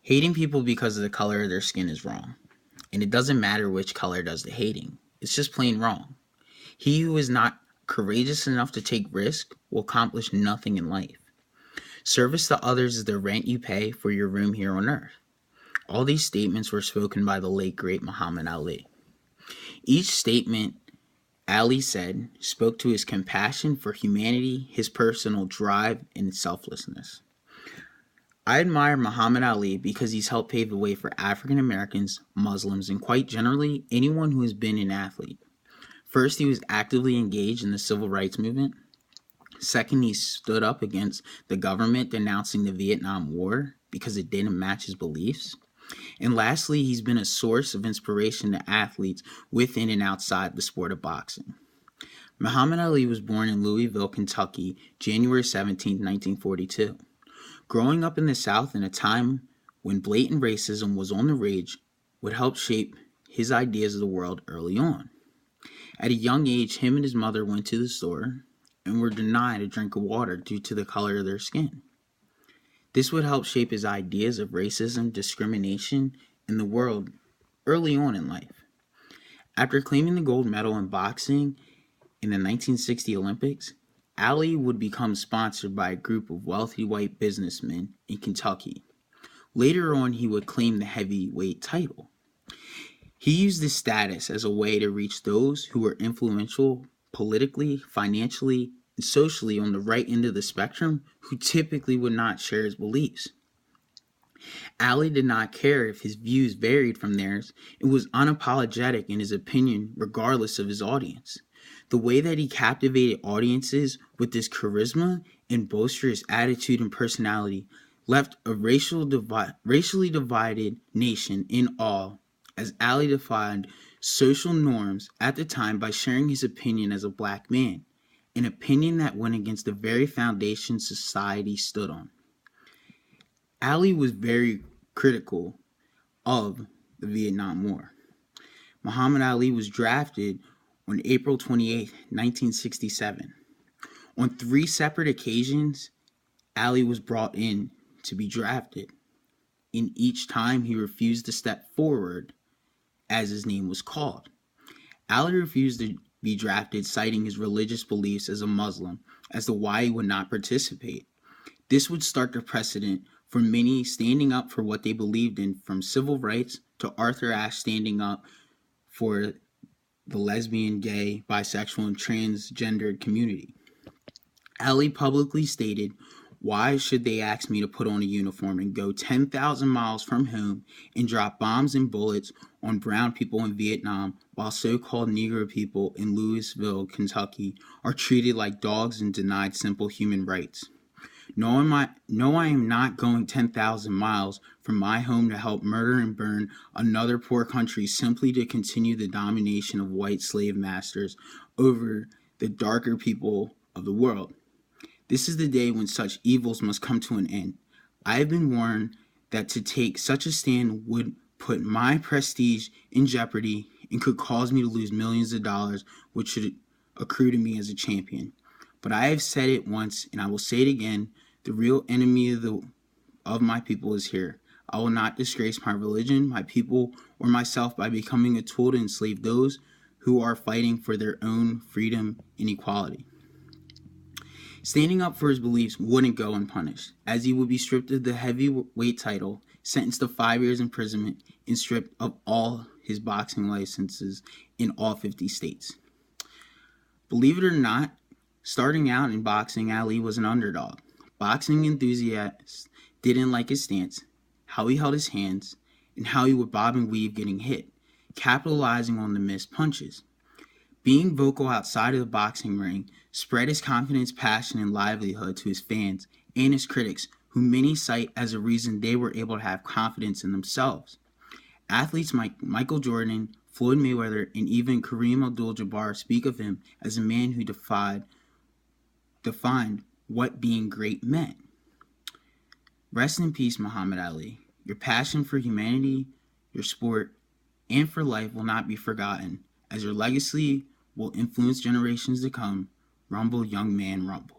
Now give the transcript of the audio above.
Hating people because of the color of their skin is wrong, and it doesn't matter which color does the hating. It's just plain wrong. He who is not courageous enough to take risk will accomplish nothing in life. Service to others is the rent you pay for your room here on earth. All these statements were spoken by the late great Muhammad Ali. Each statement Ali said spoke to his compassion for humanity, his personal drive, and selflessness. I admire Muhammad Ali because he's helped pave the way for African Americans, Muslims, and quite generally anyone who has been an athlete. First, he was actively engaged in the civil rights movement. Second, he stood up against the government denouncing the Vietnam War because it didn't match his beliefs. And lastly, he's been a source of inspiration to athletes within and outside the sport of boxing. Muhammad Ali was born in Louisville, Kentucky, January 17, 1942. Growing up in the South in a time when blatant racism was on the rage would help shape his ideas of the world early on. At a young age, him and his mother went to the store and were denied a drink of water due to the color of their skin. This would help shape his ideas of racism, discrimination in the world early on in life. After claiming the gold medal in boxing in the 1960 Olympics, Ali would become sponsored by a group of wealthy white businessmen in Kentucky. Later on, he would claim the heavyweight title. He used this status as a way to reach those who were influential politically, financially, and socially on the right end of the spectrum who typically would not share his beliefs. Ali did not care if his views varied from theirs and was unapologetic in his opinion regardless of his audience. The way that he captivated audiences with this charisma and boisterous attitude and personality left a racially divided nation in awe as Ali defied social norms at the time by sharing his opinion as a black man, an opinion that went against the very foundation society stood on. Ali was very critical of the Vietnam War. Muhammad Ali was drafted on April 28, 1967. On 3 separate occasions, Ali was brought in to be drafted. In each time, he refused to step forward as his name was called. Ali refused to be drafted, citing his religious beliefs as a Muslim as to why he would not participate. This would start the precedent for many standing up for what they believed in, from civil rights to Arthur Ashe standing up for the lesbian, gay, bisexual, and transgendered community. Ali publicly stated, "Why should they ask me to put on a uniform and go 10,000 miles from home and drop bombs and bullets on brown people in Vietnam while so-called Negro people in Louisville, Kentucky are treated like dogs and denied simple human rights? No, I am not going 10,000 miles from my home to help murder and burn another poor country simply to continue the domination of white slave masters over the darker people of the world. This is the day when such evils must come to an end. I have been warned that to take such a stand would put my prestige in jeopardy and could cause me to lose millions of dollars, which should accrue to me as a champion. But I have said it once, and I will say it again, the real enemy of my people is here. I will not disgrace my religion, my people, or myself by becoming a tool to enslave those who are fighting for their own freedom and equality." Standing up for his beliefs wouldn't go unpunished, as he would be stripped of the heavyweight title, sentenced to 5 years imprisonment, and stripped of all his boxing licenses in all 50 states. Believe it or not, starting out in boxing, Ali was an underdog. Boxing enthusiasts didn't like his stance, how he held his hands, and how he would bob and weave getting hit, capitalizing on the missed punches. Being vocal outside of the boxing ring spread his confidence, passion, and livelihood to his fans and his critics, who many cite as a reason they were able to have confidence in themselves. Athletes like Michael Jordan, Floyd Mayweather, and even Kareem Abdul-Jabbar speak of him as a man who defined what being great meant. Rest in peace, Muhammad Ali. Your passion for humanity, your sport, and for life will not be forgotten, as your legacy will influence generations to come. Rumble, young man, rumble.